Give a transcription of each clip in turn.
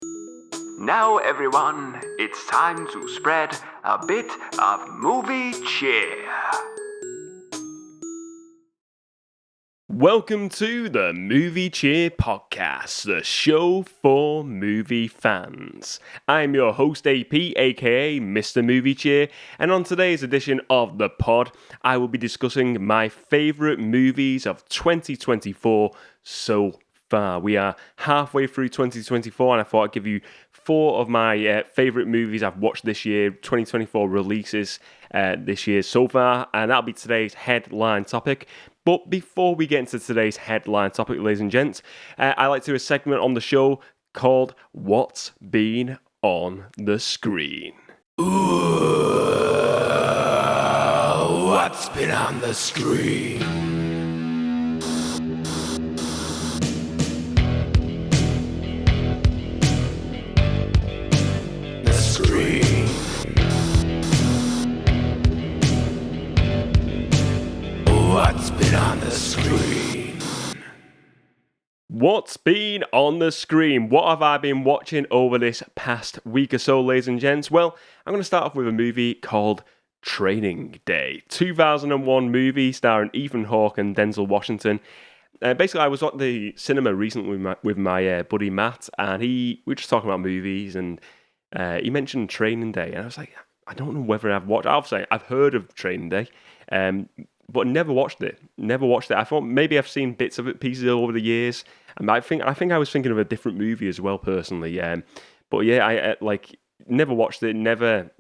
Now, everyone, it's time to spread a bit of movie cheer. Welcome to the Movie Cheer Podcast, the show for movie fans. I'm your host AP, aka Mr. Movie Cheer, and on today's edition of the pod, I will be discussing my favourite movies of 2024 so far. We are halfway through 2024, and I thought I'd give you 4 of my favourite movies I've watched this year, 2024 releases this year so far, and that'll be today's headline topic. But before we get into today's headline topic, ladies and gents, I like to do a segment on the show called What's Been on the Screen. Ooh, what's been on the screen? The screen. What's been on the screen? What's been on the screen? What have I been watching over this past week or so, ladies and gents? Well, I'm going to start off with a movie called Training Day. 2001 movie starring Ethan Hawke and Denzel Washington. Basically, I was at the cinema recently with my buddy Matt, and we were just talking about movies, and he mentioned Training Day, and I was like, I don't know whether I've watched. Obviously, I've heard of Training Day, but never watched it. I thought maybe I've seen bits of it, pieces over the years, and I think I was thinking of a different movie as well, personally. But yeah, I never watched it. Never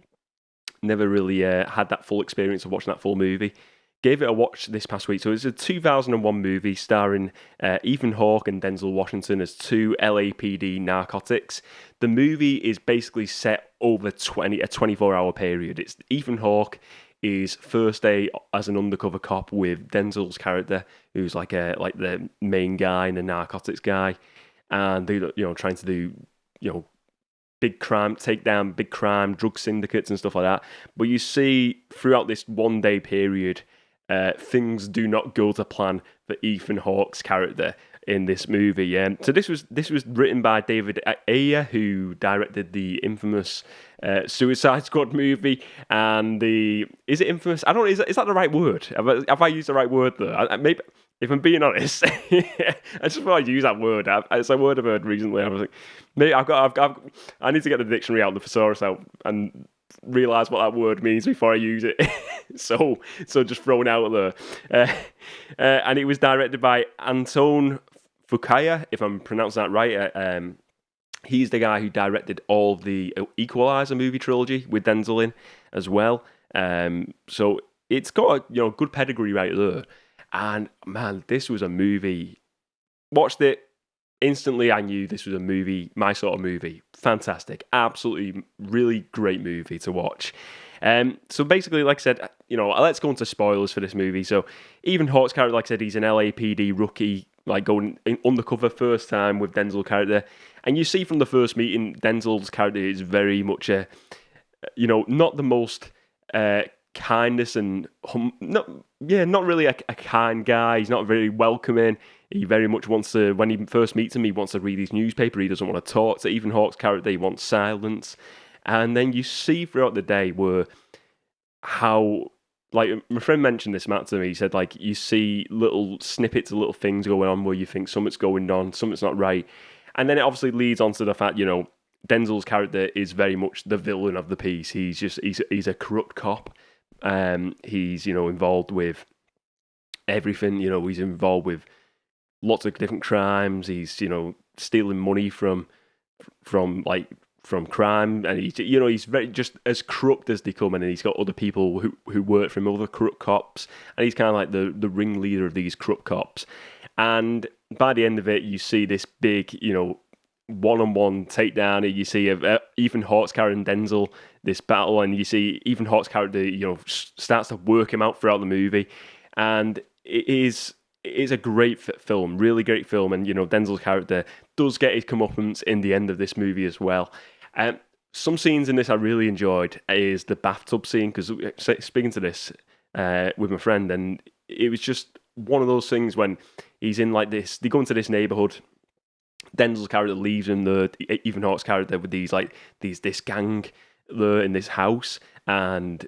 really had that full experience of watching that full movie. Gave it a watch this past week. So it's a 2001 movie starring Ethan Hawke and Denzel Washington as 2 LAPD narcotics. The movie is basically set over a 24-hour period. It's Ethan Hawke is first day as an undercover cop with Denzel's character, who's like the main guy and the narcotics guy, and they trying to do big crime, take down big crime, drug syndicates and stuff like that. But you see throughout this 1 day period, things do not go to plan for Ethan Hawke's character in this movie. So this was written by David Ayer, who directed the infamous Suicide Squad movie, and is it infamous? I don't. Is that the right word? Have I used the right word there? Maybe. If I'm being honest, I just thought I'd use that word. It's a word I've heard recently. I was like, maybe I need to get the dictionary out, the thesaurus out, and realise what that word means before I use it. so just thrown out there. And it was directed by Anton Fuqua, if I'm pronouncing that right. He's the guy who directed all the Equalizer movie trilogy with Denzel in as well. So it's got a good pedigree right there. And man, this was a movie. Watched it instantly. I knew this was a movie, my sort of movie. Fantastic, absolutely, really great movie to watch. So basically, like I said, let's go into spoilers for this movie. So Ethan Hawke's character, like I said, he's an LAPD rookie, like going undercover first time with Denzel's character, and you see from the first meeting, Denzel's character is very much not the most kindness and not really a kind guy. He's not very welcoming. He very much wants to, when he first meets him, he wants to read his newspaper. He doesn't want to talk to Ethan Hawke's character. He wants silence. And then you see throughout the day how, like, my friend mentioned this, Matt, to me. He said, like, you see little snippets of little things going on where you think something's going on, something's not right. And then it obviously leads on to the fact, Denzel's character is very much the villain of the piece. He's a corrupt cop. He's, involved with everything. He's involved with lots of different crimes. He's, stealing money from crime, and he's very just as corrupt as they come, and he's got other people who work for him, other corrupt cops, and he's kind of like the ringleader of these corrupt cops. And by the end of it, you see this big, one-on-one takedown. You see Ethan Hawke's character and Denzel, this battle, and you see Ethan Hawke's character, starts to work him out throughout the movie, and it is a great film, really great film, and Denzel's character does get his comeuppance in the end of this movie as well. Some scenes in this I really enjoyed is the bathtub scene, because speaking to this with my friend, and it was just one of those things when he's in like this, they go into this neighborhood Denzel's character leaves him there, Ethan Hawke's character with this gang there in this house, and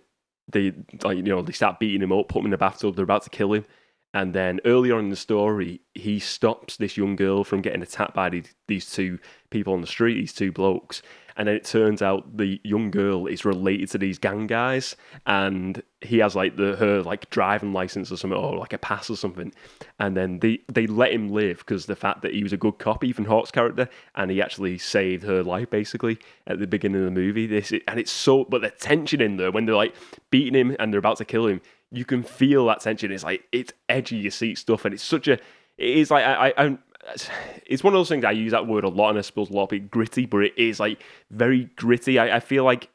they they start beating him up, put him in the bathtub, they're about to kill him. And then earlier on in the story, he stops this young girl from getting attacked by these two people on the street, these two blokes. And then it turns out the young girl is related to these gang guys, and he has her driving license or something, or like a pass or something. And then they let him live because the fact that he was a good cop, Ethan Hawke's character, and he actually saved her life basically at the beginning of the movie. But the tension in there when they're like beating him and they're about to kill him, you can feel that tension. It's edgy your seat stuff, and it's one of those things. I use that word a lot, and I suppose a lot of it gritty, but it is like very gritty. I feel like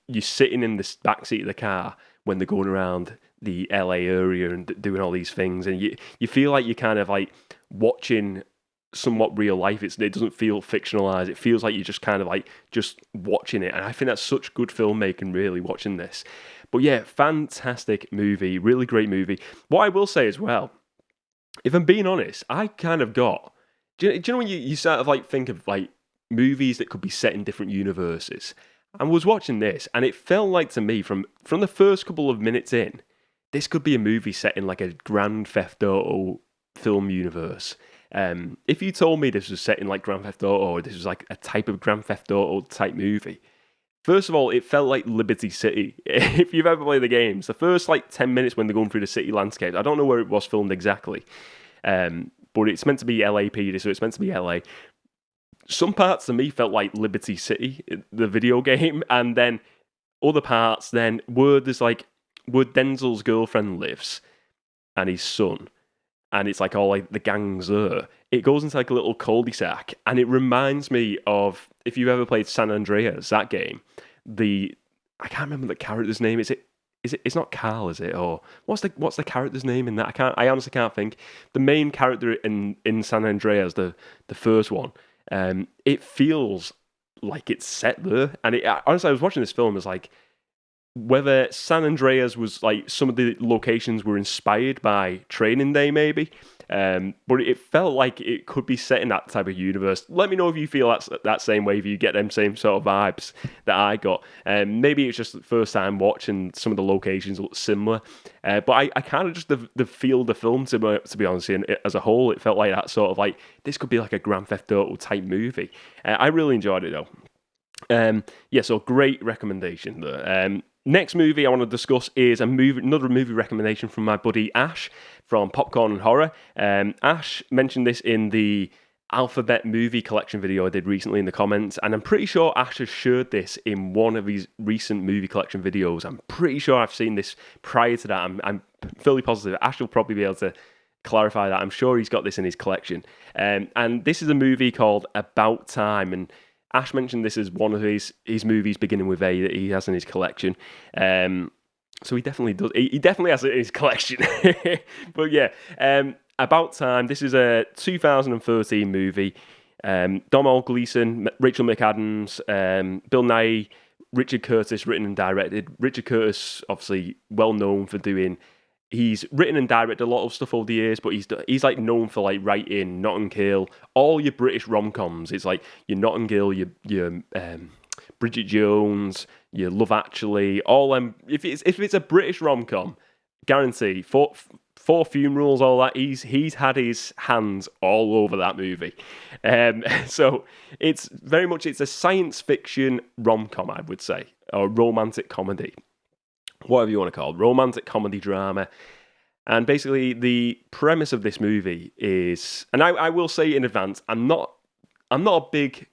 you're sitting in the back seat of the car when they're going around the LA area and doing all these things, and you feel like you're kind of like watching somewhat real life. It doesn't feel fictionalized. It feels like you're just kind of like just watching it, and I think that's such good filmmaking, really, watching this. But yeah, fantastic movie, really great movie. What I will say as well, if I'm being honest, I kind of got... Do you know when you sort of like think of like movies that could be set in different universes? I was watching this, and it felt like to me, from the first couple of minutes in, this could be a movie set in like a Grand Theft Auto film universe. If you told me this was set in like Grand Theft Auto, or this was like a type of Grand Theft Auto type movie, first of all, it felt like Liberty City. If you've ever played the games, the first like 10 minutes when they're going through the city landscape, I don't know where it was filmed exactly, but it's meant to be LAPD, so it's meant to be LA. Some parts to me felt like Liberty City, the video game, and then other parts then where Denzel's girlfriend lives and his son, and it's like all like the gangs there. It goes into like a little cul-de-sac, and it reminds me of, if you've ever played San Andreas, that game. I can't remember the character's name. It's not Carl, is it? Or what's the character's name in that? I honestly can't think. The main character in San Andreas, the first one, it feels like it's set there. And honestly, I was watching this film, it's like whether San Andreas was like some of the locations were inspired by Training Day, maybe. But it felt like it could be set in that type of universe. Let me know if you feel that same way, if you get them same sort of vibes that I got. Maybe it's just the first time watching, some of the locations look similar. But I kind of just the feel of the film, to be honest, and as a whole, it felt like that sort of like, this could be like a Grand Theft Auto type movie. I really enjoyed it though. So great recommendation there. Next movie I want to discuss is another movie recommendation from my buddy Ash from Popcorn and Horror. Ash mentioned this in the Alphabet movie collection video I did recently in the comments, and I'm pretty sure Ash has shared this in one of his recent movie collection videos. I'm pretty sure I've seen this prior to that. I'm fairly positive. Ash will probably be able to clarify that. I'm sure he's got this in his collection. And this is a movie called About Time, and Ash mentioned this as one of his movies beginning with A that he has in his collection. So he definitely does. He definitely has it in his collection. But yeah, About Time. This is a 2013 movie. Domhnall Gleeson, Rachel McAdams, Bill Nighy, Richard Curtis, written and directed. Richard Curtis, obviously well known for doing... He's written and directed a lot of stuff over the years, but he's like known for like writing Notting Hill, all your British rom-coms. It's like your Notting Hill, your Bridget Jones, your Love Actually, all them. If it's a British rom-com, guarantee Four Funerals, all that. He's had his hands all over that movie. So it's a science fiction rom-com, I would say, or romantic comedy. Whatever you want to call it, romantic comedy drama. And basically the premise of this movie is, and I will say in advance, I'm not a big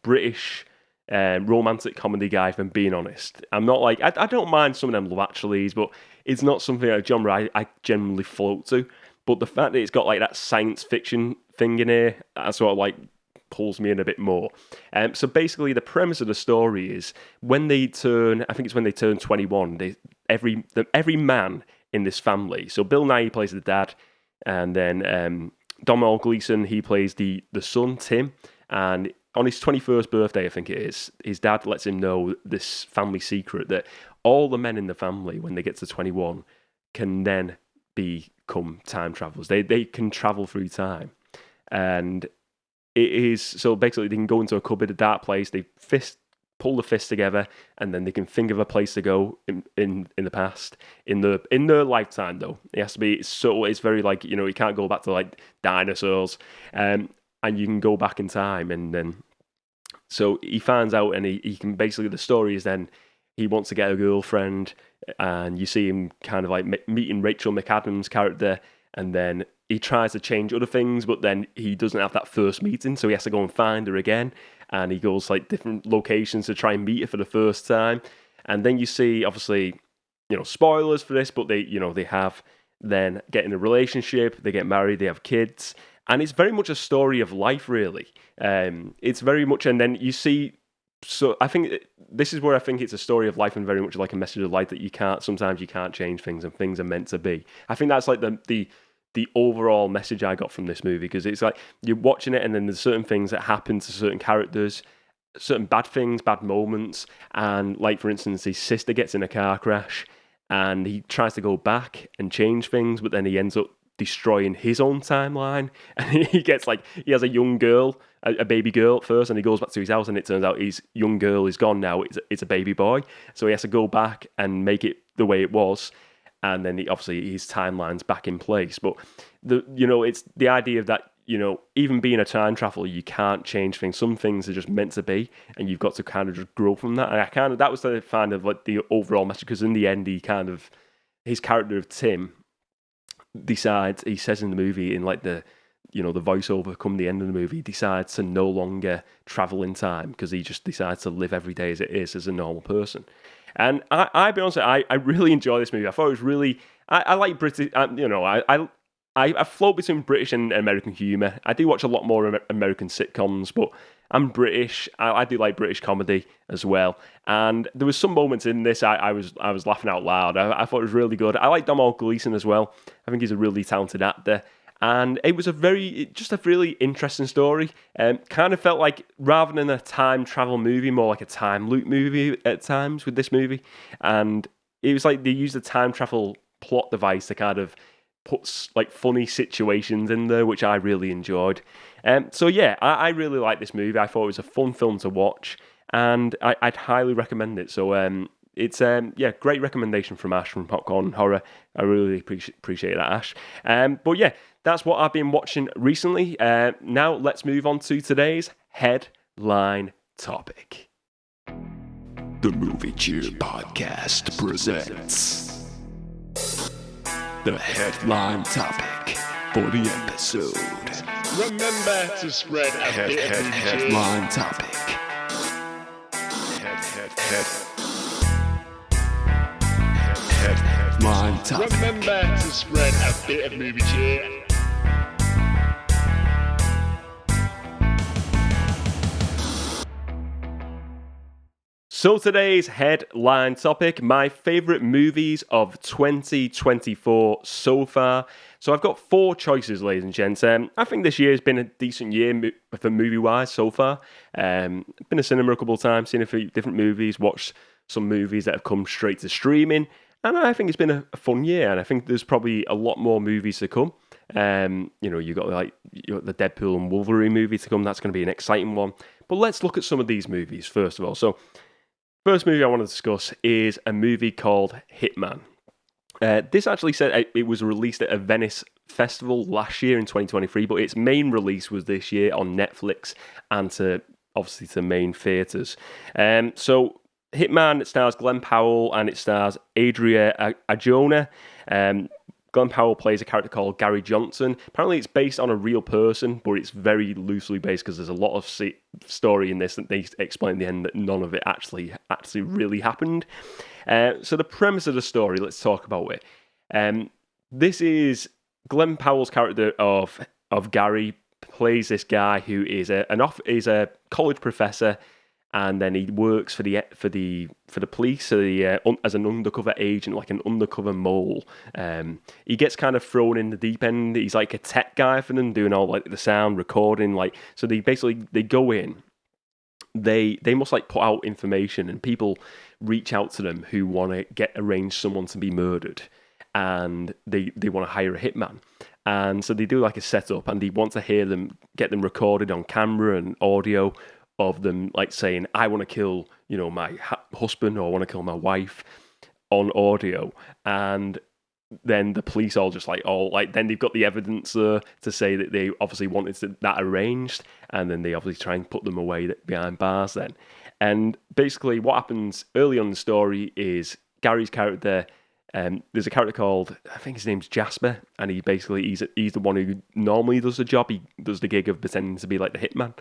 British romantic comedy guy, if I'm being honest. I'm not like, I don't mind some of them Love Actuallys, but it's not something, a genre I generally float to. But the fact that it's got like that science fiction thing in here, that sort of like pulls me in a bit more. So basically the premise of the story is when they turn 21, every man in this family, so Bill Nighy plays the dad, and then Domhnall Gleeson, he plays the son, Tim, and on his 21st birthday, I think it is, his dad lets him know this family secret that all the men in the family, when they get to 21, can then become time travelers. They can travel through time. And it is so basically they can go into a cupboard, a dark place. They pull the fists together, and then they can think of a place to go in the past, in their lifetime. Though it has to be so it's very like you can't go back to like dinosaurs, and you can go back in time, and then so he finds out, and he can basically the story is then he wants to get a girlfriend, and you see him kind of like meeting Rachel McAdams' character, and then he tries to change other things, but then he doesn't have that first meeting, so he has to go and find her again, and he goes like different locations to try and meet her for the first time, and then you see obviously, spoilers for this, but they have then get in a relationship, they get married, they have kids, and it's very much a story of life, really. It's very much, and then you see. So I think this is where I think it's a story of life and very much like a message of life that sometimes you can't change things and things are meant to be. I think that's like the overall message I got from this movie, because it's like you're watching it and then there's certain things that happen to certain characters, certain bad things, bad moments, and like for instance his sister gets in a car crash and he tries to go back and change things, but then he ends up destroying his own timeline, and he has a young girl, a baby girl at first, and he goes back to his house and it turns out his young girl is gone now, it's a baby boy, so he has to go back and make it the way it was, and then obviously his timeline's back in place. But it's the idea of that, even being a time traveler, you can't change things. Some things are just meant to be, and you've got to kind of just grow from that. And that was the kind of like the overall message, because in the end his character of Tim decides, he says in the movie, in like the voiceover come the end of the movie, he decides to no longer travel in time because he just decides to live every day as it is as a normal person. And I'll be honest, I really enjoy this movie. I thought it was really, I like British, I float between British and American humour. I do watch a lot more American sitcoms, but I'm British. I do like British comedy as well. And there was some moments in this I was laughing out loud. I thought it was really good. I like Domhnall Gleeson as well. I think he's a really talented actor. And it was just a really interesting story. Kind of felt like, rather than a time travel movie, more like a time loop movie at times with this movie. And it was like they used a time travel plot device to kind of put like funny situations in there, which I really enjoyed. So yeah, I really like this movie. I thought it was a fun film to watch, and I'd highly recommend it. So it's great recommendation from Ash from Popcorn Horror. I really appreciate that, Ash. But yeah, that's what I've been watching recently. Now let's move on to today's headline topic. The Movie Cheer Podcast presents the headline topic for the episode. Remember to spread a bit of headline topic. Headline topic. Remember to spread a bit of movie cheer. So today's headline topic, my favourite movies of 2024 so far. So I've got 4 choices, ladies and gents. I think this year has been a decent year for movie-wise so far. Been to cinema a couple of times, seen a few different movies, watched some movies that have come straight to streaming, and I think it's been a fun year, and I think there's probably a lot more movies to come. You got the Deadpool and Wolverine movie to come. That's going to be an exciting one. But let's look at some of these movies first of all. So first movie I want to discuss is a movie called Hitman. This actually said it was released at a Venice festival last year in 2023, but its main release was this year on Netflix and obviously to main theatres. So Hitman, it stars Glenn Powell and it stars Adria Arjona. Glenn Powell plays a character called Gary Johnson. Apparently it's based on a real person, but it's very loosely based because there's a lot of story in this that they explain in the end that none of it actually really happened. So the premise of the story, let's talk about it. This is Glenn Powell's character of Gary plays this guy who is a college professor, and then he works for the police, as an undercover agent, like an undercover mole. He gets kind of thrown in the deep end. He's like a tech guy for them, doing all like the sound recording. Like, so they go in. They must like put out information, and people reach out to them who want to arrange someone to be murdered. and they want to hire a hitman. And so they do like a setup, and they want to get them recorded on camera and audio of them like saying, "I want to kill, my husband, or I want to kill my wife," on audio. And then the police then they've got the evidence to say that they obviously wanted that arranged, and then they obviously try and put them away behind bars then. And basically what happens early on in the story is Gary's character. There's a character called, I think his name's Jasper, and he's the one who normally does the job. He does the gig of pretending to be like the hitman,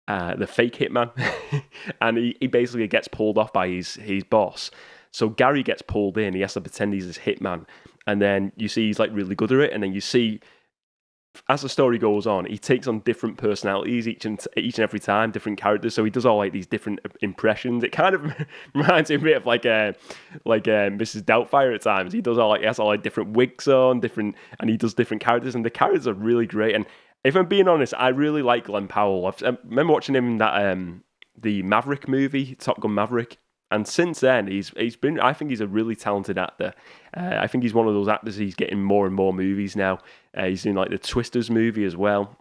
the fake hitman, and he basically gets pulled off by his boss. So Gary gets pulled in. He has to pretend he's this hitman, and then you see he's like really good at it. And then you see, as the story goes on, he takes on different personalities each and every time, different characters. So he does all like these different impressions. It kind of reminds me a bit of like Mrs. Doubtfire at times. He has all like different wigs on, and he does different characters, and the characters are really great. And if I'm being honest, I really like Glenn Powell. I remember watching him in that the Maverick movie, Top Gun Maverick. And since then, he's been. I think he's a really talented actor. I think he's one of those actors. He's getting more and more movies now. He's in like the Twisters movie as well.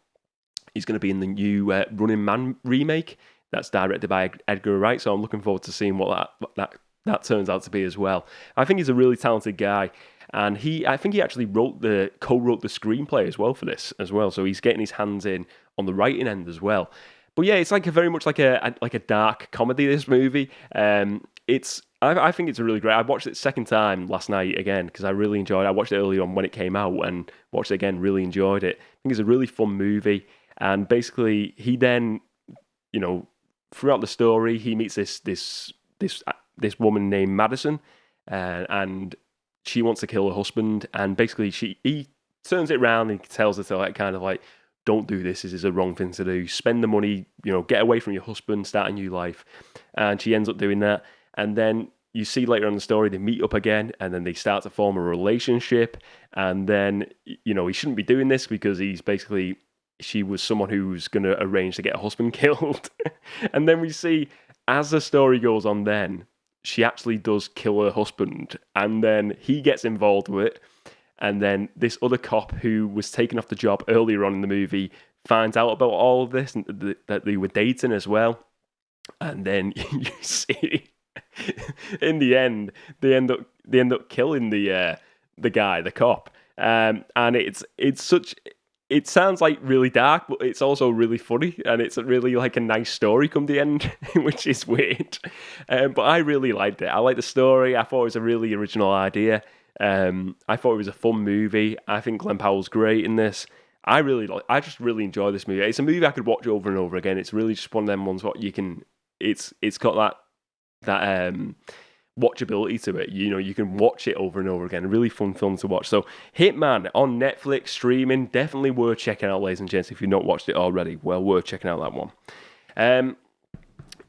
He's going to be in the new Running Man remake that's directed by Edgar Wright. So I'm looking forward to seeing what that turns out to be as well. I think he's a really talented guy, and I think he actually co-wrote the screenplay as well for this as well. So he's getting his hands in on the writing end as well. But yeah, it's like very much like a dark comedy. This movie, I think it's a really great. I watched it second time last night again because I really enjoyed it. I watched it early on when it came out and watched it again. Really enjoyed it. I think it's a really fun movie. And basically, he then, throughout the story, he meets this woman named Madison, and she wants to kill her husband. And basically, he turns it around and tells her to like kind of like, don't do this. This is a wrong thing to do. Spend the money, get away from your husband, start a new life. And she ends up doing that. And then you see later on in the story, they meet up again, and then they start to form a relationship. And then, he shouldn't be doing this because she was someone who's going to arrange to get her husband killed. And then we see, as the story goes on then, she actually does kill her husband. And then he gets involved with it. And then this other cop who was taken off the job earlier on in the movie finds out about all of this and that they were dating as well. And then you see, in the end, they end up killing the guy, the cop. And it sounds like really dark, but it's also really funny, and it's really like a nice story come the end, which is weird. But I really liked it. I liked the story. I thought it was a really original idea. I thought it was a fun movie. I think Glenn Powell's great in this. I just really enjoy this movie. It's a movie I could watch over and over again. It's really just one of them ones what you can. It's got that watchability to it. You can watch it over and over again. A really fun film to watch. So Hitman on Netflix streaming, definitely worth checking out, ladies and gents. If you've not watched it already, well, worth checking out that one.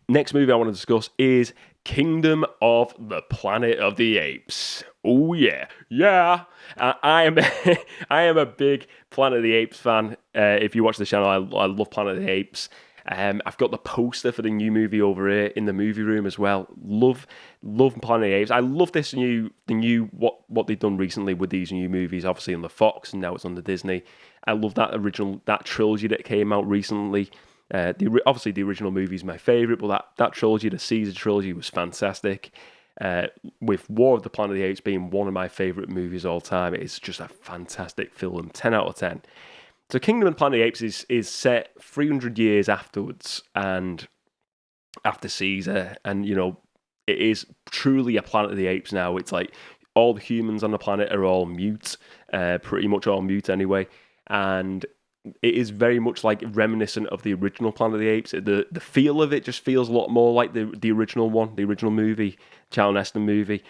Next movie I want to discuss is Kingdom of the Planet of the Apes. Oh yeah. I am a big Planet of the Apes fan. If you watch the channel, I love Planet of the Apes. I've got the poster for the new movie over here in the movie room as well. Love Planet of the Apes. I love this what they've done recently with these new movies. Obviously on the Fox, and now it's on the Disney. I love that trilogy that came out recently. Obviously the original movie is my favourite, but that trilogy, the Caesar trilogy, was fantastic. With War of the Planet of the Apes being one of my favourite movies of all time. It's just a fantastic film, 10 out of 10. So Kingdom of the Planet of the Apes is set 300 years afterwards, and after Caesar, and it is truly a Planet of the Apes now. It's like all the humans on the planet are all mute, pretty much all mute anyway, and it is very much like reminiscent of the original Planet of the Apes. The feel of it just feels a lot more like the original one, the original movie, Charlton Heston movie.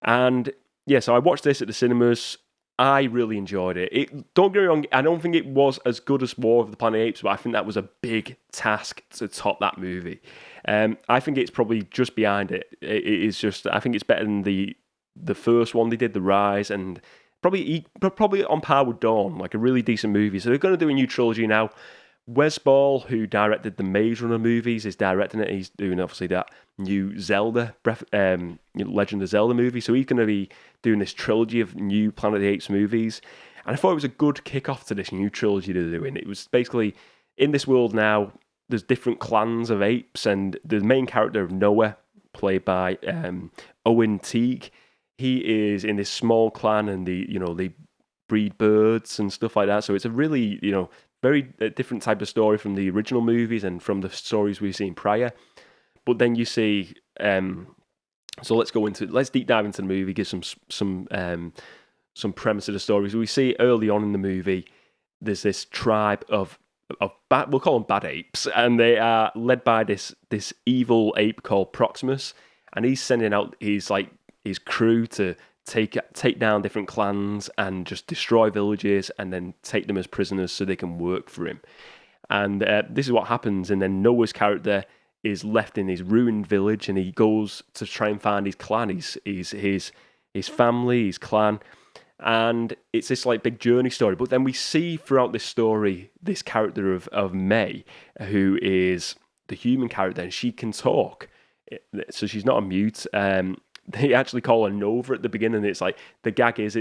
And yeah, so I watched this at the cinemas. I really enjoyed it. Don't get me wrong, I don't think it was as good as War of the Planet of the Apes, but I think that was a big task to top that movie. I think it's probably just behind it. It is just, I think it's better than the first one they did, The Rise, and probably on par with Dawn, like a really decent movie. So they're going to do a new trilogy now Wes Ball, who directed the Maze Runner movies, is directing it. He's doing obviously that new Zelda, Legend of Zelda movie. So he's going to be doing this trilogy of new Planet of the Apes movies. And I thought it was a good kickoff to this new trilogy they're doing. It was basically, in this world now, there's different clans of apes, and the main character of Noah, played by Owen Teague, he is in this small clan, and they breed birds and stuff like that. So it's a really, very different type of story from the original movies and from the stories we've seen prior. But then you see, so let's deep dive into the movie, give some premise of the story. So we see early on in the movie, there's this tribe of we'll call them bad apes, and they are led by this evil ape called Proximus, and he's sending out his crew to take down different clans and just destroy villages and then take them as prisoners so they can work for him. And this is what happens. And then Noah's character is left in his ruined village, and he goes to try and find his clan, his family, his clan. And it's this big journey story. But then we see throughout this story this character of May, who is the human character, and she can talk. So she's not a mute. They actually call her Nova at the beginning. It's the gag is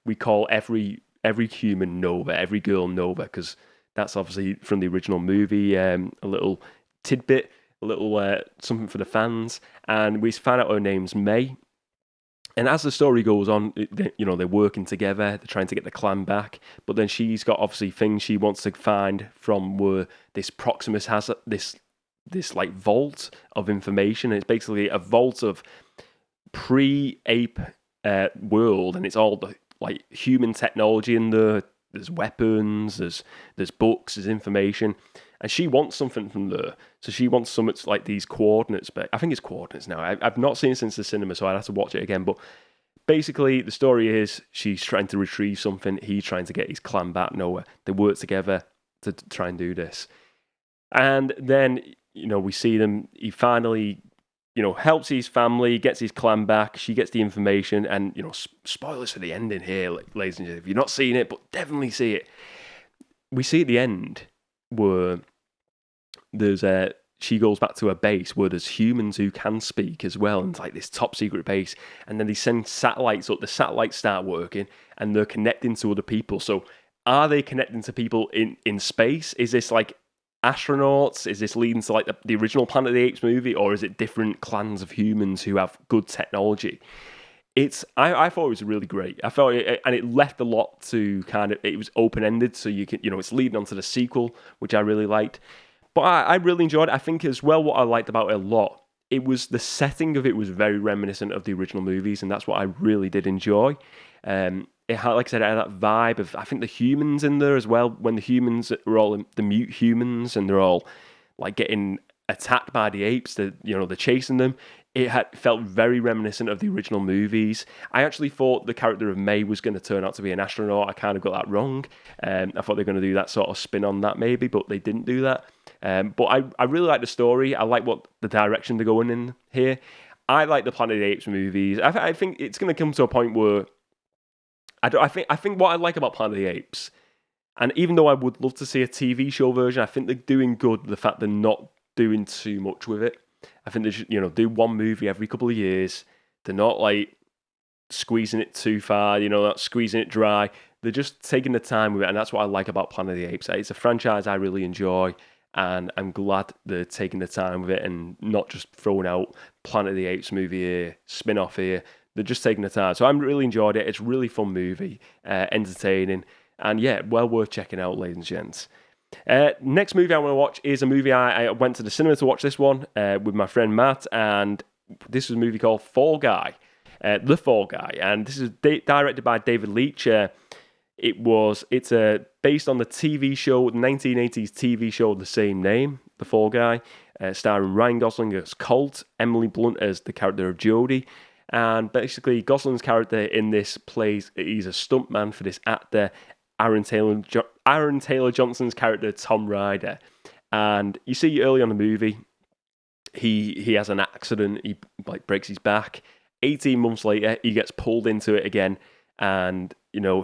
we call every human Nova, every girl Nova, because that's obviously from the original movie. A little tidbit, a little something for the fans, and we find out her name's May. And as the story goes on, they're working together, they're trying to get the clan back, but then she's got obviously things she wants to find from where this Proximus has this vault of information. And it's basically a vault of pre-ape world, and it's all the human technology in there. There's weapons, there's books, there's information, and she wants something from there. So she wants something like these coordinates, but I think it's coordinates now. I've not seen it since the cinema, so I'd have to watch it again. But basically, the story is she's trying to retrieve something. He's trying to get his clan back. Noah. They work together to try and do this, and then we see them. He finally helps his family, gets his clan back. She gets the information, and spoilers for the ending here, ladies and gentlemen. If you've not seen it, but definitely see it. We see at the end where there's she goes back to her base where there's humans who can speak as well, and it's this top secret base. And then they send satellites up. The satellites start working, and they're connecting to other people. So are they connecting to people in space? Is this astronauts? Is this leading to the original Planet of the Apes movie, or is it different clans of humans who have good technology? I thought it was really great. I felt it, and it left a lot to it was open-ended, so you can, it's leading on to the sequel, which I really liked. But I really enjoyed it. I think as well, what I liked about it a lot, it was the setting of it was very reminiscent of the original movies, and that's what I really did enjoy. It had, like I said, it had that vibe of, I think, the humans in there as well. When the humans were all the mute humans, and they're all getting attacked by the apes, they're chasing them. It felt very reminiscent of the original movies. I actually thought the character of May was going to turn out to be an astronaut. I kind of got that wrong. I thought they were going to do that sort of spin on that maybe, but they didn't do that. But I really like the story. I like what the direction they're going in here. I like the Planet of the Apes movies. I think it's going to come to a point where I think what I like about Planet of the Apes, and even though I would love to see a TV show version, I think they're doing good. The fact they're not doing too much with it. I think they should, do one movie every couple of years. They're not squeezing it too far, not squeezing it dry. They're just taking the time with it, and that's what I like about Planet of the Apes. It's a franchise I really enjoy, and I'm glad they're taking the time with it and not just throwing out Planet of the Apes movie here, spin-off here. They're just taking the time. So I really enjoyed it. It's a really fun movie, entertaining, and yeah, well worth checking out, ladies and gents. Next movie I want to watch is a movie I went to the cinema to watch this one with my friend Matt, and this is a movie called Fall Guy, The Fall Guy, and this is directed by David Leitch. It's based on the TV show, the 1980s TV show of the same name, The Fall Guy, starring Ryan Gosling as Colt, Emily Blunt as the character of Jodie. And basically, Gosling's character in this he's a stuntman for this actor, Aaron Taylor Johnson's character, Tom Ryder. And you see early on in the movie, he has an accident, he breaks his back. 18 months later, he gets pulled into it again, and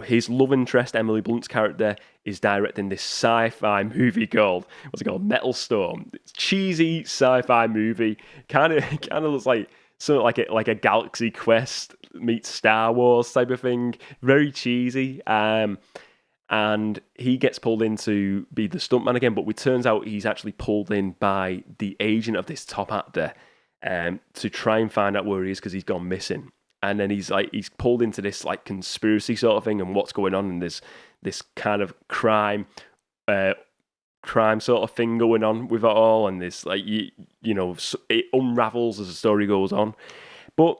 his love interest, Emily Blunt's character, is directing this sci-fi movie called, what's it called, Metal Storm. It's cheesy sci-fi movie, kind of looks like something like a Galaxy Quest meets Star Wars type of thing. Very cheesy. And he gets pulled in to be the stuntman again, but it turns out he's actually pulled in by the agent of this top actor to try and find out where he is because he's gone missing. And then he's pulled into this like conspiracy sort of thing and what's going on, and there's this kind of crime sort of thing going on with it all, and this it unravels as the story goes on. But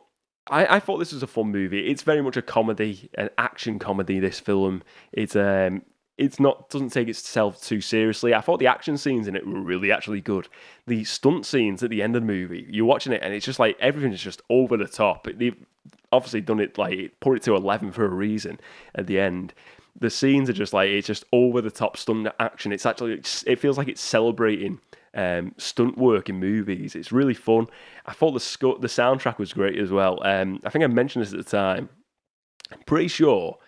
I thought this was a fun movie. It's very much a comedy, an action comedy. This film, doesn't take itself too seriously. I thought the action scenes in it were really actually good. The stunt scenes at the end of the movie, you're watching it and it's just like everything's just over the top. They've obviously done it put it to 11 for a reason at the end. The scenes are just it's just over the top stunt action. It feels like it's celebrating stunt work in movies. It's really fun. I thought the soundtrack was great as well. I think I mentioned this at the time. I'm pretty sure,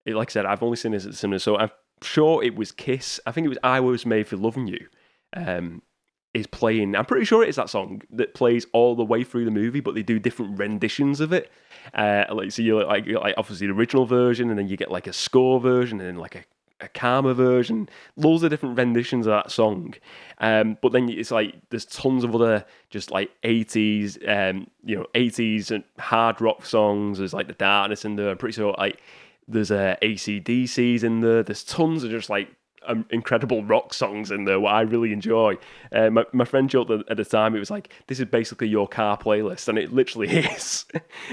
like I said, I've only seen this at the cinema, so I'm sure it was Kiss. I think it was I Was Made for Loving You. Is playing. I'm pretty sure it is that song that plays all the way through the movie, but they do different renditions of it. So you like obviously the original version, and then you get like a score version, and then like a calmer version. Loads of different renditions of that song. But then it's like there's tons of other just like 80s, 80s and hard rock songs. There's like The Darkness in there. I'm pretty sure there's AC/DC's in there. There's tons of just like incredible rock songs in there, what I really enjoy. My friend joked at the time, it was like, this is basically your car playlist, and it literally is.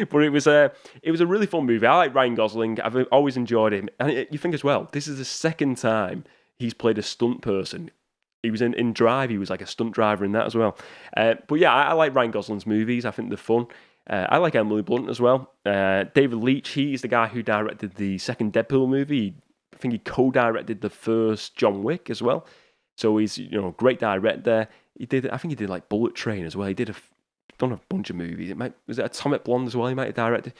But it was a really fun movie. I like Ryan Gosling. I've always enjoyed him. And you think as well, this is the second time he's played a stunt person. He was in Drive, he was like a stunt driver in that as well. But yeah, I like Ryan Gosling's movies. I think they're fun. I like Emily Blunt as well. David Leitch, he's the guy who directed the second Deadpool movie. I think he co-directed the first John Wick as well. So he's a great director. I think he did like Bullet Train as well. He done a bunch of movies. Was it Atomic Blonde as well? He might have directed.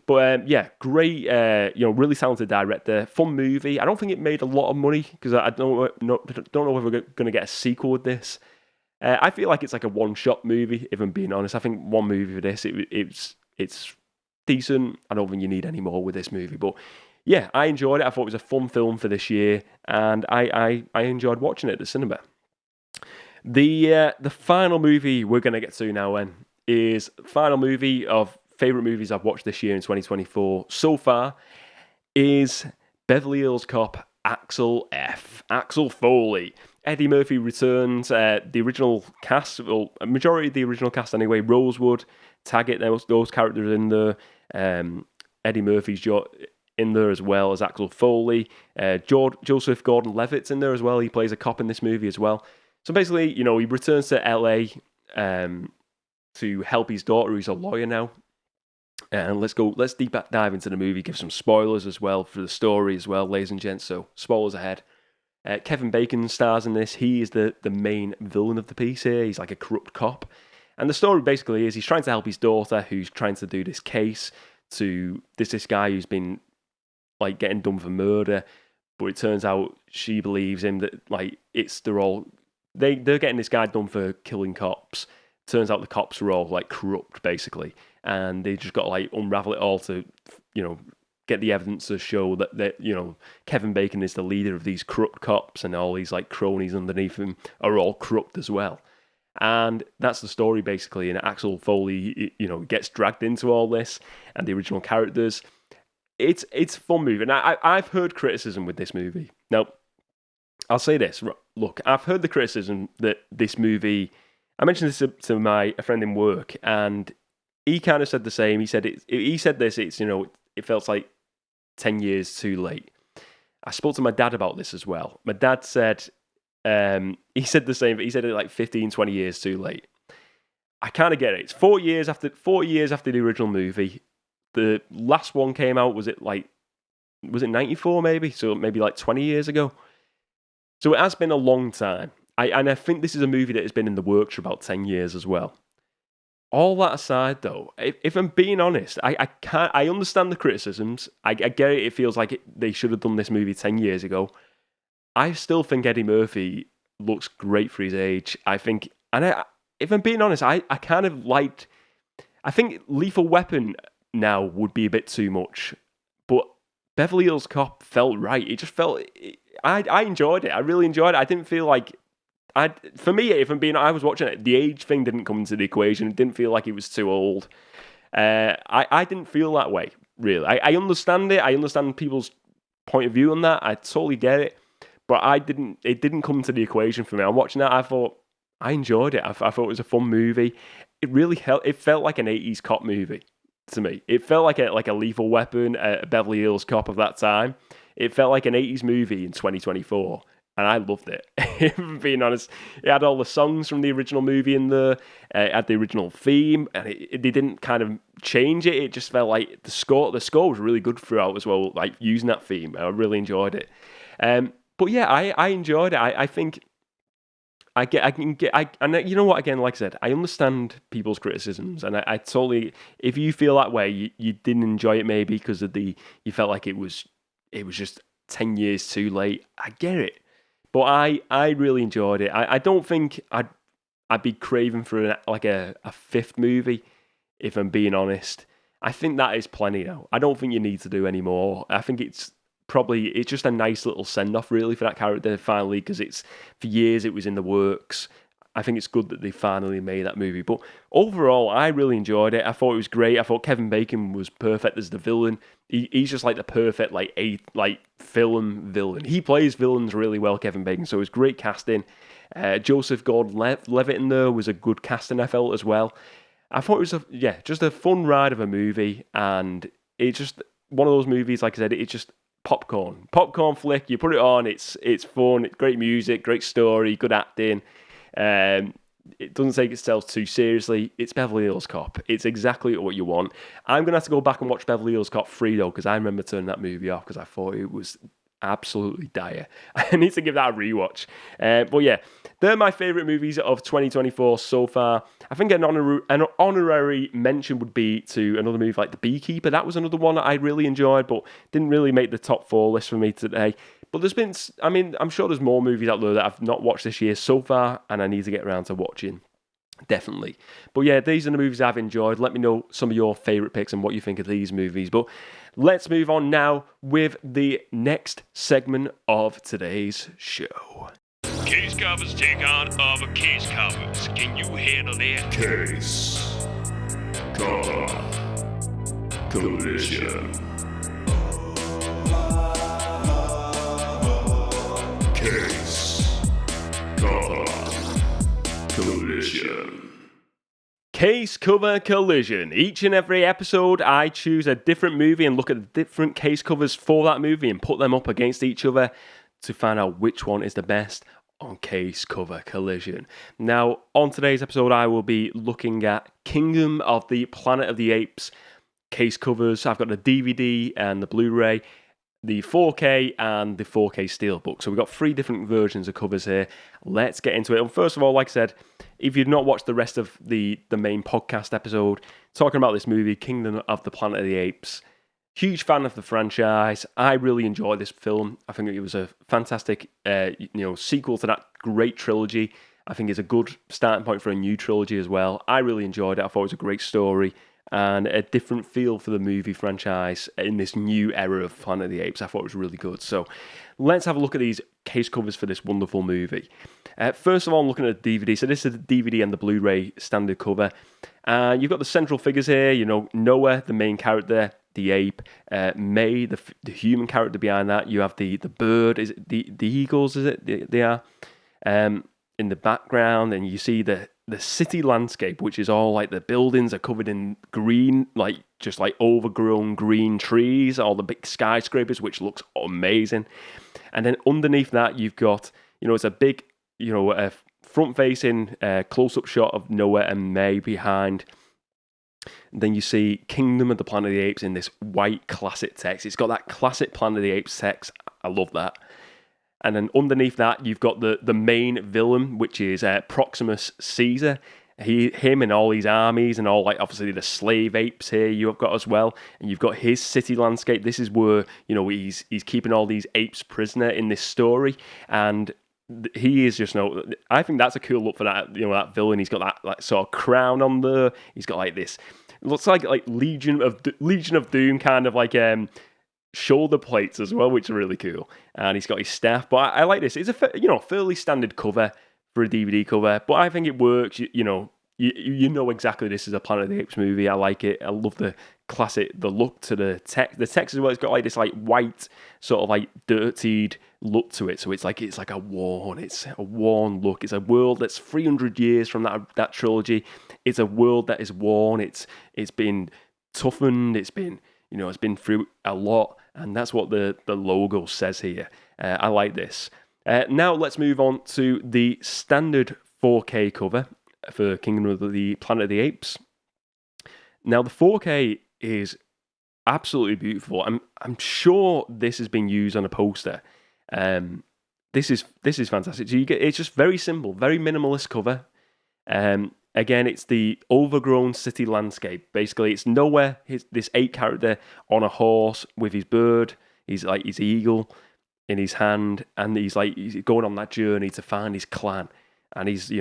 But yeah, great. Really talented director. Fun movie. I don't think it made a lot of money because I don't know if we're going to get a sequel with this. I feel like it's like a one-shot movie. If I'm being honest, I think one movie for this, it's decent. I don't think you need any more with this movie, but. Yeah, I enjoyed it. I thought it was a fun film for this year, and I enjoyed watching it at the cinema. The final movie we're going to get to now, is final movie of favourite movies I've watched this year in 2024 so far is Beverly Hills Cop Axel F. Axel Foley. Eddie Murphy returns. The original cast, well, a majority of the original cast anyway, Rosewood, Taggart, those characters in there. Eddie Murphy's in there as well as Axel Foley. Joseph Gordon-Levitt's in there as well. He plays a cop in this movie as well. So basically, he returns to LA to help his daughter, who's a lawyer now. And let's deep dive into the movie, give some spoilers as well for the story as well, ladies and gents. So spoilers ahead. Kevin Bacon stars in this. He is the main villain of the piece here. He's like a corrupt cop. And the story basically is he's trying to help his daughter, who's trying to do this case to this guy who's been like getting done for murder, but it turns out she believes him that they're getting this guy done for killing cops. Turns out the cops were all like corrupt basically, and they just got to like unravel it all to get the evidence to show that Kevin Bacon is the leader of these corrupt cops, and all these like cronies underneath him are all corrupt as well. And that's the story basically. And Axel Foley, gets dragged into all this, and the original characters. It's a fun movie, and I've heard criticism with this movie. Now, I'll say this. Look, I've heard the criticism that this movie. I mentioned this to a friend in work, and he kind of said the same. He said it felt like 10 years too late. I spoke to my dad about this as well. My dad said he said the same. He said it like 15, 20 years too late. I kind of get it. It's 4 years after the original movie. The last one came out, was it 94 maybe? So maybe like 20 years ago. So it has been a long time. I think this is a movie that has been in the works for about 10 years as well. all that aside, though, if I'm being honest, I can't. I understand the criticisms. I get it. It feels like they should have done this movie 10 years ago. I still think Eddie Murphy looks great for his age. I think, if I'm being honest, I kind of liked. I think Lethal Weapon now would be a bit too much, but Beverly Hills Cop felt right. It just felt. I enjoyed it. I really enjoyed it. I didn't feel like. For me, if I'm being, I was watching it. The age thing didn't come into the equation. It didn't feel like it was too old. I didn't feel that way really. I understand it. I understand people's point of view on that. I totally get it. But I didn't. It didn't come into the equation for me. I'm watching that. I thought I enjoyed it. I thought it was a fun movie. It really helped. It felt like an 80s cop movie to me. It felt like a Lethal Weapon, a Beverly Hills Cop of that time. It felt like an 80s movie in 2024. And I loved it. If I'm being honest, it had all the songs from the original movie in there. It had the original theme, and they didn't kind of change it. It just felt like the score was really good throughout as well. Like using that theme, I really enjoyed it. But yeah, I enjoyed it. I think and you know what? Again, like I said, I understand people's criticisms, and I totally. If you feel that way, you didn't enjoy it maybe because of you felt like it was just 10 years too late. I get it. But I really enjoyed it. I don't think I'd be craving for a fifth movie, if I'm being honest. I think that is plenty now. I don't think you need to do any more. I think it's just a nice little send-off really for that character finally, because for years it was in the works. I think it's good that they finally made that movie. But overall, I really enjoyed it. I thought it was great. I thought Kevin Bacon was perfect as the villain. He's just like the perfect film villain. He plays villains really well, Kevin Bacon. So it was great casting. Joseph Gordon-Levitt in there was a good casting, I felt, as well. I thought it was just a fun ride of a movie, and it's just one of those movies. Like I said, it's just popcorn flick. You put it on, it's fun. It's great music, great story, good acting. It doesn't take itself too seriously. It's Beverly Hills Cop. It's exactly what you want. I'm going to have to go back and watch Beverly Hills Cop 3 though, because I remember turning that movie off because I thought it was absolutely dire. I need to give that a rewatch. But yeah, they're my favourite movies of 2024 so far. I think an honorary mention would be to another movie like The Beekeeper. That was another one that I really enjoyed, but didn't really make the top 4 list for me today. But I'm sure there's more movies out there that I've not watched this year so far, and I need to get around to watching. Definitely. But yeah, these are the movies I've enjoyed. Let me know some of your favourite picks and what you think of these movies. But let's move on now with the next segment of today's show. Case covers take on other case covers. Can you handle that? Case cover collision. Case cover collision. Case cover collision. Each and every episode, I choose a different movie and look at the different case covers for that movie and put them up against each other to find out which one is the best on Case Cover Collision. Now, on today's episode, I will be looking at Kingdom of the Planet of the Apes case covers. I've got the DVD and the Blu-ray, the 4K and the 4K Steelbook. So we've got 3 different versions of covers here. Let's get into it. And first of all, like I said, if you've not watched the rest of the main podcast episode, talking about this movie, Kingdom of the Planet of the Apes, huge fan of the franchise. I really enjoyed this film. I think it was a fantastic sequel to that great trilogy. I think it's a good starting point for a new trilogy as well. I really enjoyed it. I thought it was a great story and a different feel for the movie franchise in this new era of Planet of the Apes. I thought it was really good. So let's have a look at these case covers for this wonderful movie. First of all, I'm looking at the DVD. So this is the DVD and the Blu-ray standard cover. You've got the central figures here. Noah, the main character, the ape, May, the human character behind that. You have the bird. Is it the eagles? Is it they are in the background, and you see the city landscape, which is all like the buildings are covered in green, just overgrown green trees, all the big skyscrapers, which looks amazing. And then underneath that, you've got it's a big a front-facing close-up shot of Noah and May behind. And then you see Kingdom of the Planet of the Apes in this white classic text. It's got that classic Planet of the Apes text. I love that. And then underneath that, you've got the main villain, which is Proximus Caesar. him and all these armies and all, like, obviously the slave apes here you've got as well, and you've got his city landscape. This is where, you know, he's keeping all these apes prisoner in this story, and he is just, I think that's a cool look for that, you know, that villain. He's got that, like, sort of crown on there. He's got like this, it looks like Legion of Doom kind of like shoulder plates as well, which are really cool. And he's got his staff. But I like this. It's a fairly standard cover for a DVD cover, but I think it works. You know exactly this is a Planet of the Apes movie. I like it. I love the look to the text. The text as well, it's got like this like white sort of like dirtied look to it. So it's like a worn look. It's a world that's 300 years from that trilogy. It's a world that is worn. It's been toughened. It's been through a lot, and that's what the logo says here. I like this. Now let's move on to the standard 4K cover for Kingdom of the Planet of the Apes. Now the 4K is absolutely beautiful. I'm sure this has been used on a poster. This is fantastic. So it's just very simple, very minimalist cover. Again, it's the overgrown city landscape. Basically, it's nowhere. This ape character on a horse with his bird, his eagle in his hand, and he's going on that journey to find his clan. And it's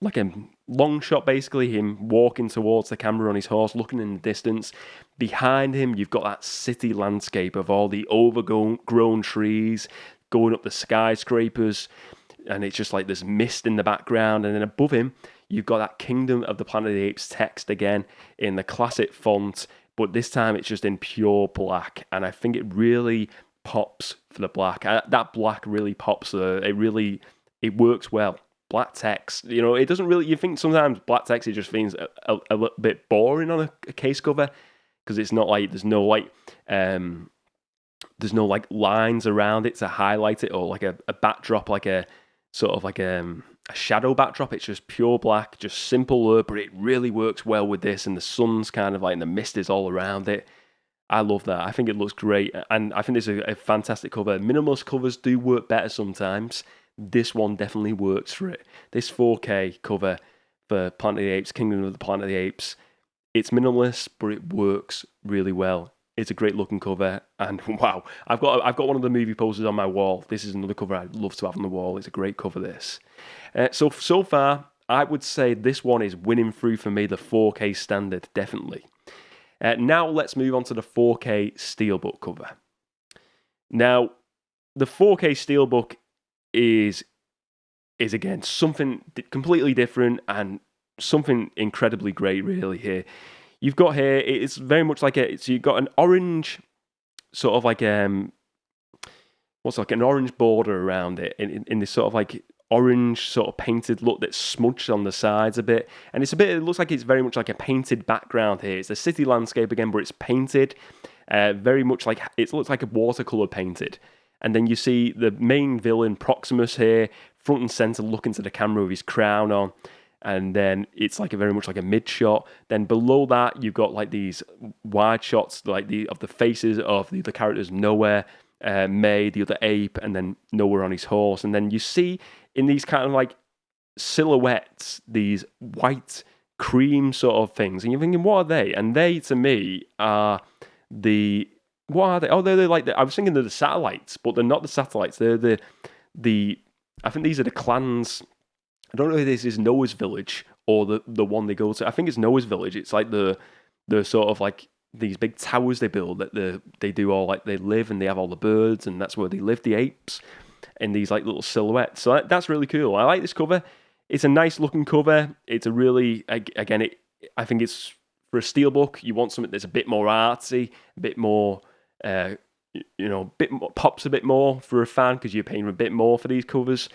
like a long shot, basically, him walking towards the camera on his horse, looking in the distance. Behind him, you've got that city landscape of all the overgrown trees going up the skyscrapers, and it's just like there's mist in the background. And then above him, you've got that Kingdom of the Planet of the Apes text again in the classic font, but this time it's just in pure black. And I think it really pops for the black. That black really pops. It works well. Black text, it doesn't really. You think sometimes black text, it just feels a little bit boring on a case cover because it's not like there's no lines around it to highlight it, or like a backdrop, like a sort of like a shadow backdrop. It's just pure black, just simple, but it really works well with this. And the sun's kind of like, and the mist is all around it. I love that. I think it looks great, and I think this is a fantastic cover. Minimalist covers do work better sometimes. This one definitely works for it. This 4K cover for Planet of the Apes, Kingdom of the Planet of the Apes, it's minimalist, but it works really well. It's a great looking cover, and wow, I've got one of the movie posters on my wall. This is another cover I'd love to have on the wall. It's a great cover, this. So far, I would say this one is winning through for me the 4K standard, definitely. Now let's move on to the 4K Steelbook cover. Now, the 4K Steelbook is again something completely different and something incredibly great, really. Here you've got it's very much like so you've got an orange sort of like what's like an orange border around it in this sort of like orange sort of painted look that's smudged on the sides a bit, and it looks like it's very much like a painted background here. It's a city landscape again, but it's painted very much like it looks like a watercolor painted. And then you see the main villain, Proximus, here, front and center, looking to the camera with his crown on. And then it's like very much like a mid shot. Then below that, you've got like these wide shots, like of the faces of the characters. Nowhere, May, the other ape, and then Nowhere on his horse. And then you see in these kind of like silhouettes, these white cream sort of things. And you're thinking, what are they? And they, to me, are what are they? Oh, they're like I was thinking they're the satellites, but they're not the satellites. They're the I think these are the clans. I don't know if this is Noah's village or the one they go to. I think it's Noah's village. It's like the sort of like these big towers they build that they do all like they live, and they have all the birds, and that's where they live, the apes, in these like little silhouettes. So that's really cool. I like this cover. It's a nice looking cover. It's a really, again, I think it's for a steelbook. You want something that's a bit more artsy, a bit more. Pops a bit more for a fan because you're paying a bit more for these covers,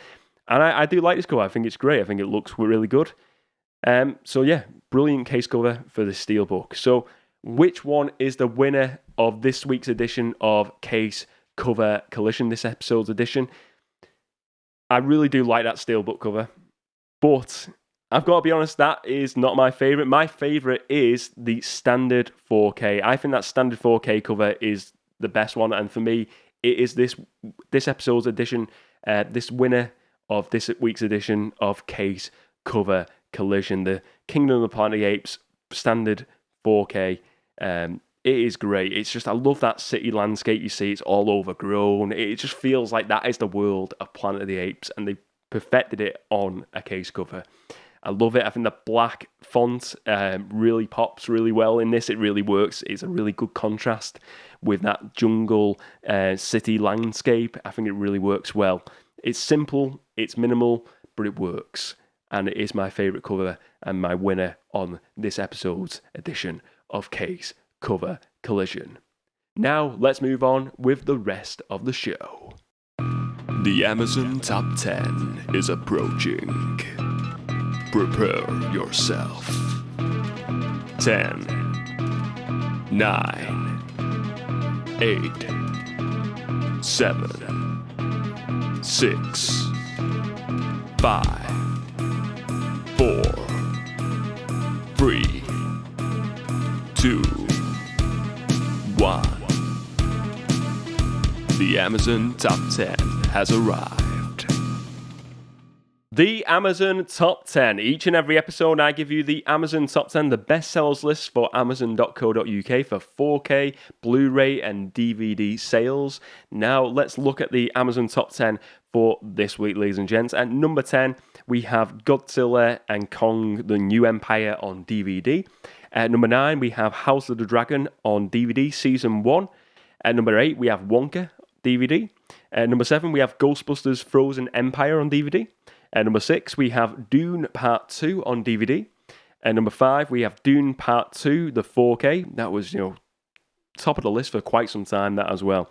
and I do like this cover. I think it's great. I think it looks really good. So yeah, brilliant case cover for the steelbook. So which one is the winner of this week's edition of Case Cover Collision? This episode's edition. I really do like that steelbook cover, but I've got to be honest, that is not my favourite. My favourite is the standard 4K. I think that standard 4K cover is the best one, and for me, it is this episode's edition, this winner of this week's edition of Case Cover Collision, the Kingdom of the Planet of the Apes standard 4K. It is great. It's just, I love that city landscape you see. It's all overgrown. It just feels like that is the world of Planet of the Apes, and they perfected it on a case cover. I love it. I think the black font really pops really well in this. It really works. It's a really good contrast with that jungle city landscape. I think it really works well. It's simple, it's minimal, but it works. And it is my favourite cover and my winner on this episode's edition of Case Cover Collision. Now, let's move on with the rest of the show. The Amazon Top 10 is approaching. Prepare yourself. 10, 9, 8, 7, 6, 5, 4, 3, 2, 1. The Amazon Top 10 has arrived. The Amazon Top 10. Each and every episode, I give you the Amazon Top 10, the best sellers list for Amazon.co.uk for 4K, Blu-ray, and DVD sales. Now, let's look at the Amazon Top 10 for this week, ladies and gents. At number 10, we have Godzilla and Kong, The New Empire on DVD. At number 9, we have House of the Dragon on DVD, Season 1. At number 8, we have Wonka, DVD. At number 7, we have Ghostbusters Frozen Empire on DVD. At number 6, we have Dune Part 2 on DVD. At number 5, we have Dune Part 2, the 4K. That was, top of the list for quite some time, that as well.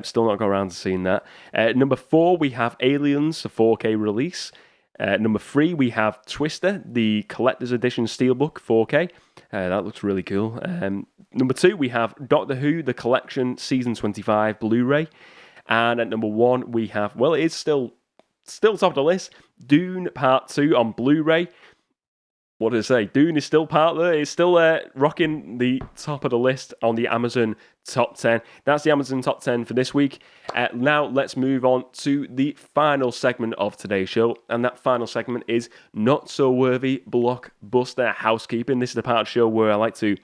Still not got around to seeing that. At number 4, we have Aliens, the 4K release. At number 3, we have Twister, the Collector's Edition Steelbook 4K. That looks really cool. Number 2, we have Doctor Who, the Collection Season 25 Blu-ray. And at number 1, we have, well, it is still top of the list, Dune Part 2 on Blu-ray. What did I say? Dune is still part there. It's still rocking the top of the list on the Amazon Top 10. That's the Amazon Top 10 for this week. Now let's move on to the final segment of today's show. And that final segment is Not So Worthy Blockbuster Housekeeping. This is the part of the show where I like to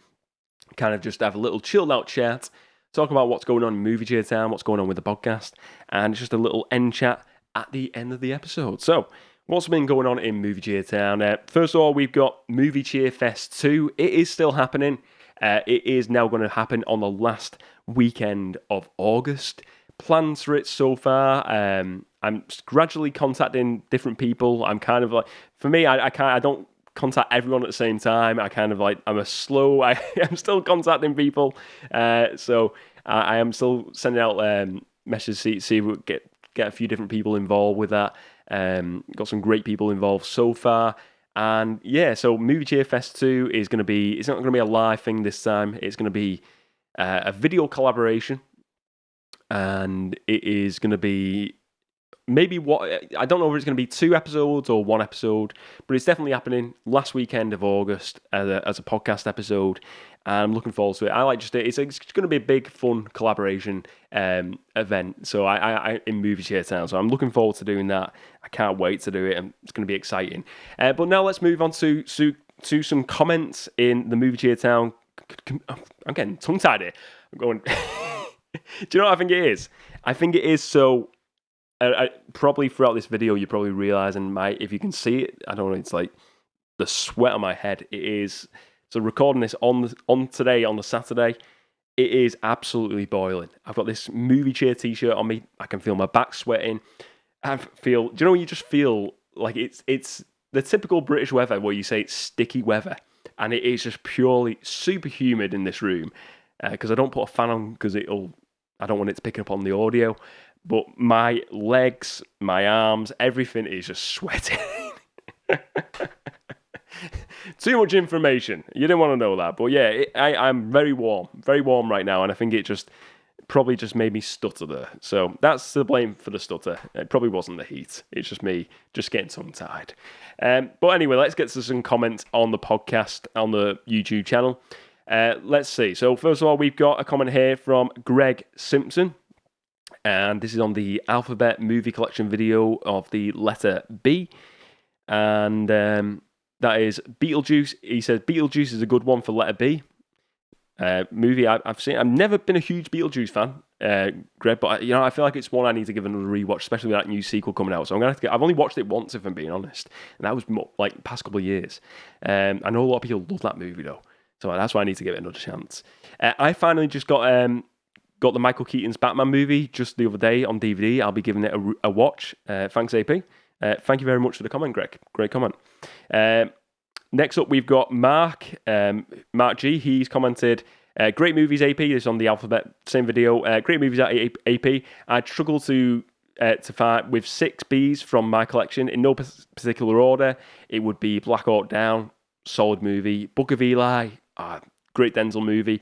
kind of just have a little chilled out chat, talk about what's going on in Movie Cheer Town, what's going on with the podcast, and just a little end chat at the end of the episode. So, what's been going on in Movie Cheer Town? First of all, we've got Movie Cheer Fest 2. It is still happening. It is now going to happen on the last weekend of August. Plans for it so far, I'm gradually contacting different people. I'm kind of like, for me, I don't contact everyone at the same time. I'm still contacting people. So I am still sending out messages, see if we get a few different people involved with that. Got some great people involved so far. And yeah, so Movie Cheer Fest 2 is going to be, it's not going to be a live thing this time. It's going to be a video collaboration. And it is going to be maybe I don't know if it's going to be 2 episodes or 1 episode, but it's definitely happening last weekend of August as a podcast episode. And I'm looking forward to it. It's going to be a big, fun collaboration event. So I in Movie Cheer Town. So I'm looking forward to doing that. I can't wait to do it. And it's going to be exciting. But now let's move on to some comments in the Movie Cheer Town. I'm getting tongue-tied here. I'm going. Do you know what I think it is? I think it is so. Probably throughout this video, you probably realise, and if you can see it, I don't know. It's like the sweat on my head. It is. So recording this on today, on the Saturday, it is absolutely boiling. I've got this Movie Cheer t-shirt on me. I can feel my back sweating. Do you know when you just feel like it's the typical British weather where you say it's sticky weather, and it is just purely super humid in this room because I don't put a fan on because I don't want it to pick up on the audio. But my legs, my arms, everything is just sweating. Too much information. You didn't want to know that. But yeah, I'm very warm right now. And I think it probably just made me stutter there. So that's the blame for the stutter. It probably wasn't the heat. It's just me just getting tongue-tied. But anyway, let's get to some comments on the podcast, on the YouTube channel. Let's see. So first of all, we've got a comment here from Greg Simpson. And this is on the Alphabet Movie Collection video of the letter B. And That is Beetlejuice. He said Beetlejuice is a good one for letter B. Movie I've seen. I've never been a huge Beetlejuice fan, Greg, but I feel like it's one I need to give another rewatch, especially with that new sequel coming out. So I'm gonna have to. I've only watched it once, if I'm being honest, and that was like past couple of years. I know a lot of people love that movie though, so that's why I need to give it another chance. I finally just got the Michael Keaton's Batman movie just the other day on DVD. I'll be giving it a watch. Thanks, AP. Thank you very much for the comment, Greg. Great comment. Next up, we've got Mark G. He's commented, great movies, AP. This is on the Alphabet, same video. Great movies at AP. I'd struggle to find with 6 Bs from my collection in no particular order. It would be Black Hawk Down, solid movie. Book of Eli, great Denzel movie.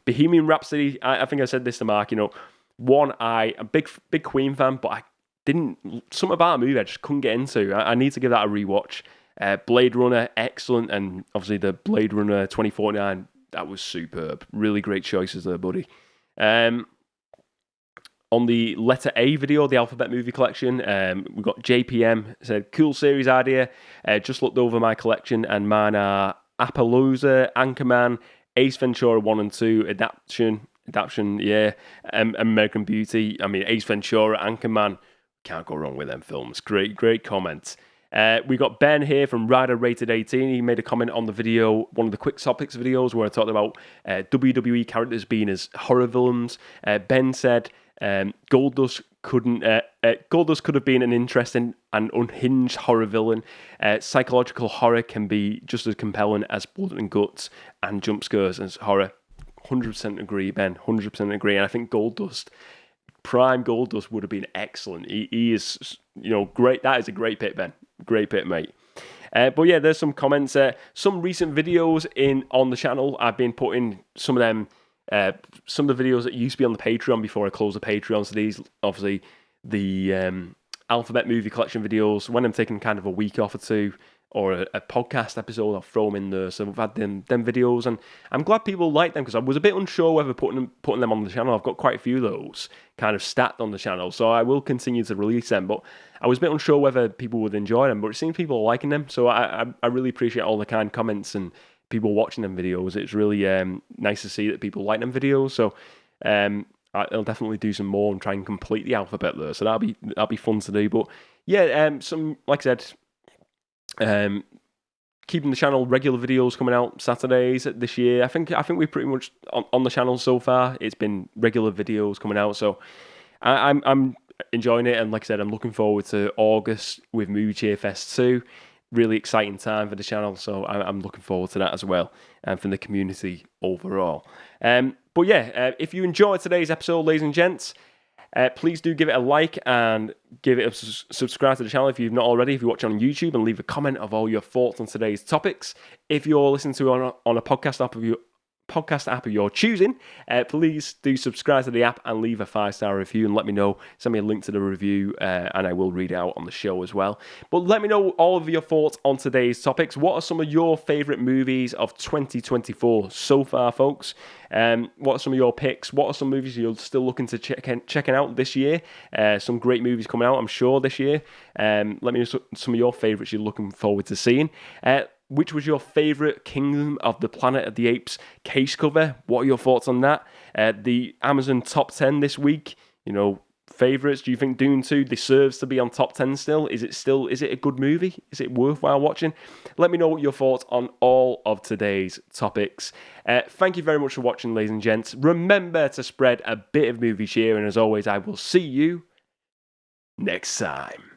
Bohemian Rhapsody, I think I said this to Mark, I'm a big Queen fan, but something about a movie I just couldn't get into. I need to give that a rewatch. Blade Runner, excellent, and obviously the Blade Runner 2049, that was superb. Really great choices there, buddy. On the letter A video, the Alphabet Movie Collection, we've got JPM, said, cool series idea. Just looked over my collection, and mine are Appaloosa, Anchorman, Ace Ventura 1 and 2, Adaption, yeah, American Beauty. I mean, Ace Ventura, Anchorman, can't go wrong with them films. Great comments. We got Ben here from Rider Rated 18. He made a comment on the video, one of the Quick Topics videos, where I talked about WWE characters being as horror villains. Ben said Goldust could have been an interesting and unhinged horror villain. Psychological horror can be just as compelling as blood and guts and jump scares as horror. 100% agree, Ben. 100% agree. And I think Prime Goldust would have been excellent. He is, great. That is a great pick, Ben. Great pick, mate. But yeah, there's some comments. Some recent videos on the channel. I've been putting some of them, some of the videos that used to be on the Patreon before I closed the Patreon. So these, obviously, the Alphabet Movie Collection videos. When I'm taking kind of a week off or two, or a podcast episode, I'll throw them in there. So we've had them videos, and I'm glad people like them, because I was a bit unsure whether putting them on the channel. I've got quite a few of those kind of stacked on the channel, so I will continue to release them, but I was a bit unsure whether people would enjoy them, but it seems people are liking them, so I really appreciate all the kind comments and people watching them videos. It's really nice to see that people like them videos, so I'll definitely do some more and try and complete the alphabet there, so that'll be fun to do. But yeah, some, like I said, keeping the channel regular videos coming out Saturdays this year. I think we're pretty much on the channel so far. It's been regular videos coming out, so I'm enjoying it. And like I said, I'm looking forward to August with Movie Cheer Fest 2. Really exciting time for the channel, so I'm looking forward to that as well, and for the community overall. But yeah, if you enjoyed today's episode, ladies and gents, please do give it a like and give it a subscribe to the channel if you've not already, if you're watching on YouTube, and leave a comment of all your thoughts on today's topics. If you're listening to it on a podcast app of your choosing, please do subscribe to the app and leave a 5-star review and let me know. Send me a link to the review and I will read it out on the show as well. But let me know all of your thoughts on today's topics. What are some of your favourite movies of 2024 so far, folks? What are some of your picks? What are some movies you're still looking to checking out this year? Some great movies coming out, I'm sure, this year. Let me know some of your favourites you're looking forward to seeing. Which was your favourite Kingdom of the Planet of the Apes case cover? What are your thoughts on that? The Amazon top 10 this week, favourites. Do you think Dune 2 deserves to be on top 10 still? Is it a good movie? Is it worthwhile watching? Let me know what your thoughts on all of today's topics. Thank you very much for watching, ladies and gents. Remember to spread a bit of movie cheer, and as always, I will see you next time.